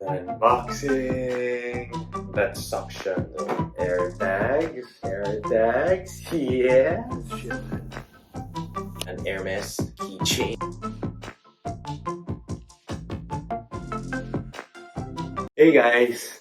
Unboxing. That suction. AirTags. AirTags. Yeah. An Hermes keychain. Hey guys.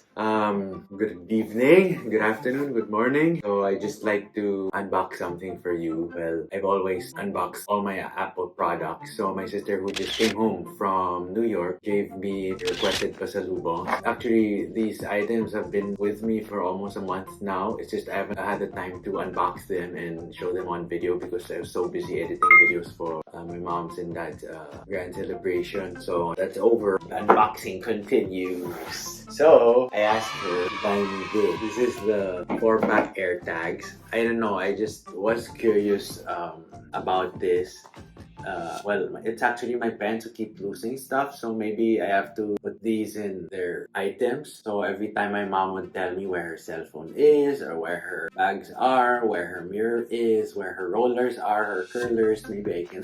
Good evening, good afternoon, good morning. So I just like to unbox something for you. Well, I've always unboxed all my Apple products. So my sister who just came home from New York gave me the requested pasalubong. Actually, these items have been with me for almost a month now. It's just I haven't had the time to unbox them and show them on video because I was so busy editing videos for my mom's and dad's grand celebration. So that's over. The unboxing continues. So I asked her to buy me this. This is the 4-pack AirTags. I don't know, I just was curious about this. Well, it's actually my parents who keep losing stuff, so maybe I have to put these in their items. So every time my mom would tell me where her cell phone is, or where her bags are, where her mirror is, where her rollers are, her curlers, maybe I can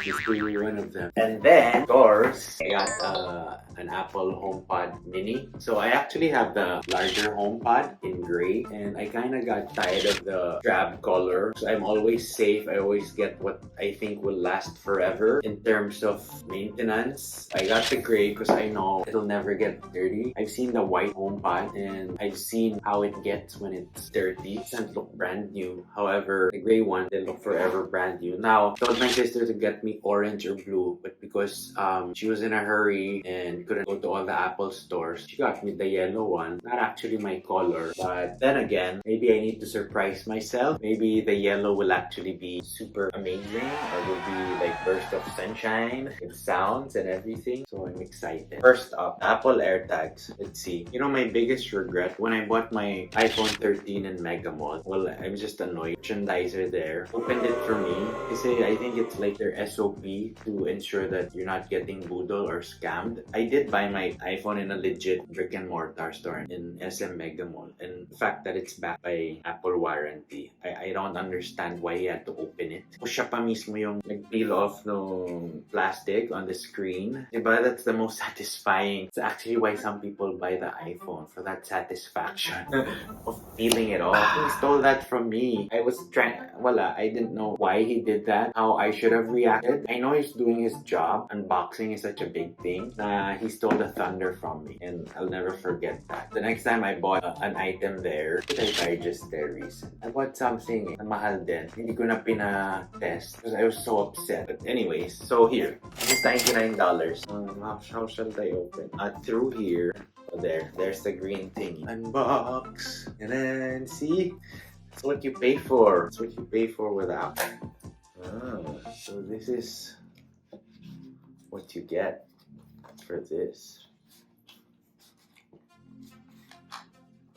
just do one of them. And then, of course, I got an Apple HomePod Mini. So I actually have the larger HomePod in gray, and I kind of got tired of the drab color. So I'm always safe. I always get what I think will last forever in terms of maintenance. I got the gray because I know it'll never get dirty. I've seen the white HomePod and I've seen how it gets when it's dirty. It doesn't look brand new. However, the gray one, they look forever brand new. Now, I told my sister to get me orange or blue, but because she was in a hurry and couldn't go to all the Apple stores, she got me the yellow one. Not actually my color, but then again, maybe I need to surprise myself. Maybe the yellow will actually be super amazing, or will be like burst of sunshine with sounds and everything. So I'm excited. First up, Apple AirTags. Let's see. You know, my biggest regret when I bought my iPhone 13 in Mega Mall. Well, I'm just annoyed. Merchandiser there opened it for me. They say I think it's like their SOP to ensure that you're not getting boodled or scammed. I did buy my iPhone in a legit brick and mortar store in SM Mega Mall, and the fact that it's backed by Apple warranty, I don't understand why he had to open it. O siya pa mismo yung nag-peel off no plastic on the screen. Diba? That's the most satisfying. It's actually why some people buy the iPhone, for that satisfaction of peeling it off. He stole that from me. I was trying, I didn't know why he did that, how I should have reacted. I know he's doing his job. Unboxing is such a big thing. He stole the thunder from me, and I'll never forget that. The next time I bought an item there, what did I buy just there recently? I bought something na mahal din. Hindi ko na pina-test because I was so upset. But anyways, so here, this is $99. How shall I open? Through here. Oh, there's the green thing. Unbox, and then see, that's what you pay for. That's what you pay for with Apple. So this is what you get for this.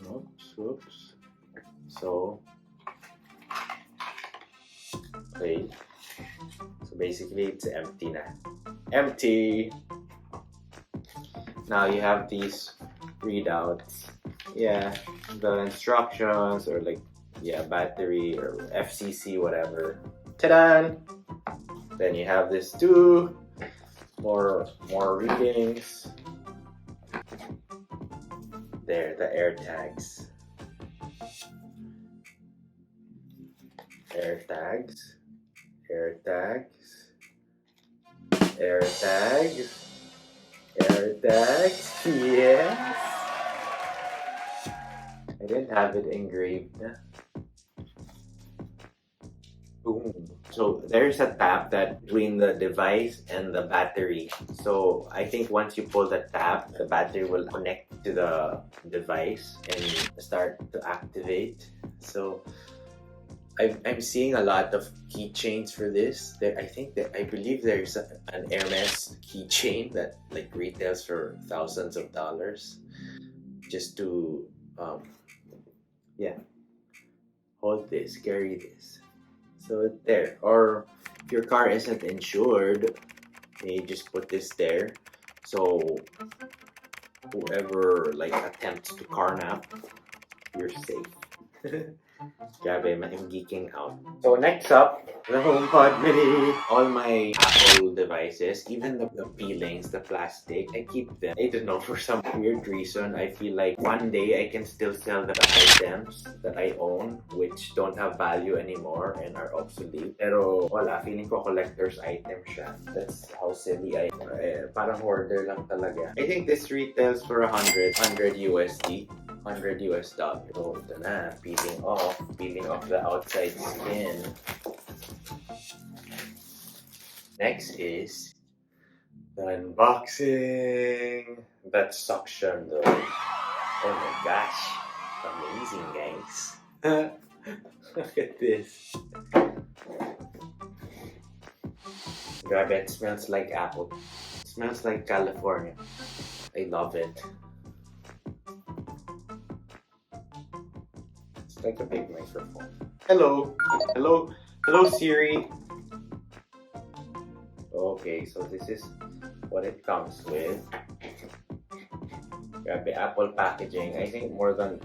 Oops. So, okay. So basically, it's empty now. Empty! Now you have these readouts. Yeah, the instructions, or like, battery or FCC, whatever. Ta-da! Then you have this too. More readings. There, the AirTags. AirTags. Yes! I didn't have it engraved. Boom. So there's a tap that between the device and the battery. So I think once you pull the tap, the battery will connect to the device and start to activate. So I'm seeing a lot of keychains for this. I believe there's an Hermes keychain that like retails for thousands of dollars just to hold this, carry this. So there. Or if your car isn't insured, you just put this there. So whoever like attempts to carnap, you're safe. Grabe, I'm geeking out. So next up, the HomePod Mini. All my Apple devices, even the peelings, the plastic, I keep them. I don't know, for some weird reason, I feel like one day I can still sell the items that I own, which don't have value anymore and are obsolete. Pero wala, feeling ko collector's item siya. That's how silly I am. Parang hoarder lang talaga. I think this retails for 100 USD. $100 US. So, ito na. Peeling off the outside skin. Next is the unboxing. That suction though. Oh my gosh. Amazing, guys. Look at this. Grabe, it smells like apple. It smells like California. I love it. Like a big microphone. Hello Siri. Okay, so this is what it comes with. Grabe, Apple packaging. I think more than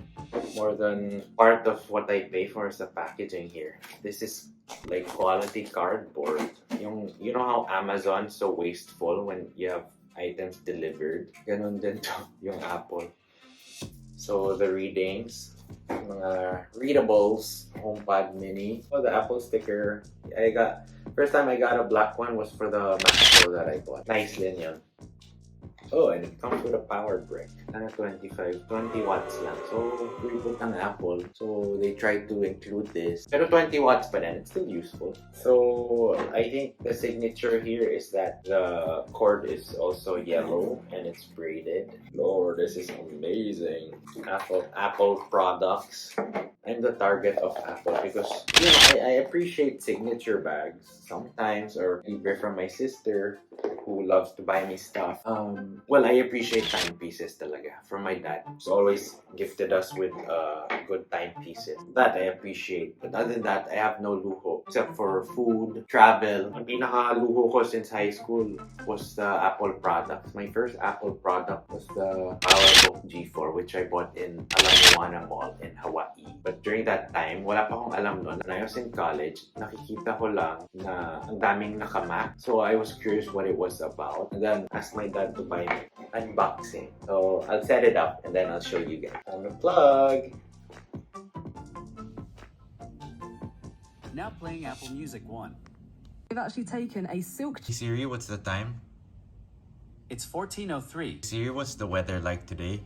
part of what I pay for is the packaging here. This is like quality cardboard. You know how Amazon's so wasteful when you have items delivered? Ganon din to yung Apple. So the readings, mga readables, HomePod Mini. Oh, the Apple sticker. First time I got a black one was for the MacBook that I bought. Nice din yun. Oh, and it comes with a power brick. 20 watts lang. So, pretty good ang Apple. So, they tried to include this. Pero 20 watts pa din. It's still useful. So, I think the signature here is that the cord is also yellow and it's braided. Lord, this is amazing. Apple products. I'm the target of Apple because, you know, I appreciate signature bags sometimes, or either from my sister who loves to buy me stuff. Well, I appreciate timepieces talaga from my dad. He's always gifted us with good timepieces. That I appreciate. But other than that, I have no luho except for food, travel. Ang pinaka-luho ko since high school was the Apple products. My first Apple product was the PowerBook G4, which I bought in Ala Moana Mall in Hawaii. But during that time, wala pa akong alam nun. When I was in college, nakikita ko lang na ang daming naka-Mac. So I was curious what it was about. And then asked my dad to buy me unboxing. So I'll set it up and then I'll show you guys. Time to plug. Now playing Apple Music 1. We've actually taken a silk. Siri, what's the time? It's 14:03. Siri, what's the weather like today?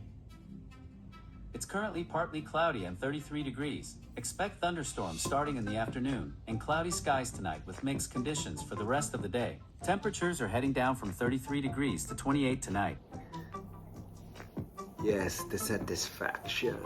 It's currently partly cloudy and 33 degrees. Expect thunderstorms starting in the afternoon and cloudy skies tonight with mixed conditions for the rest of the day. Temperatures are heading down from 33 degrees to 28 tonight. Yes, the satisfaction.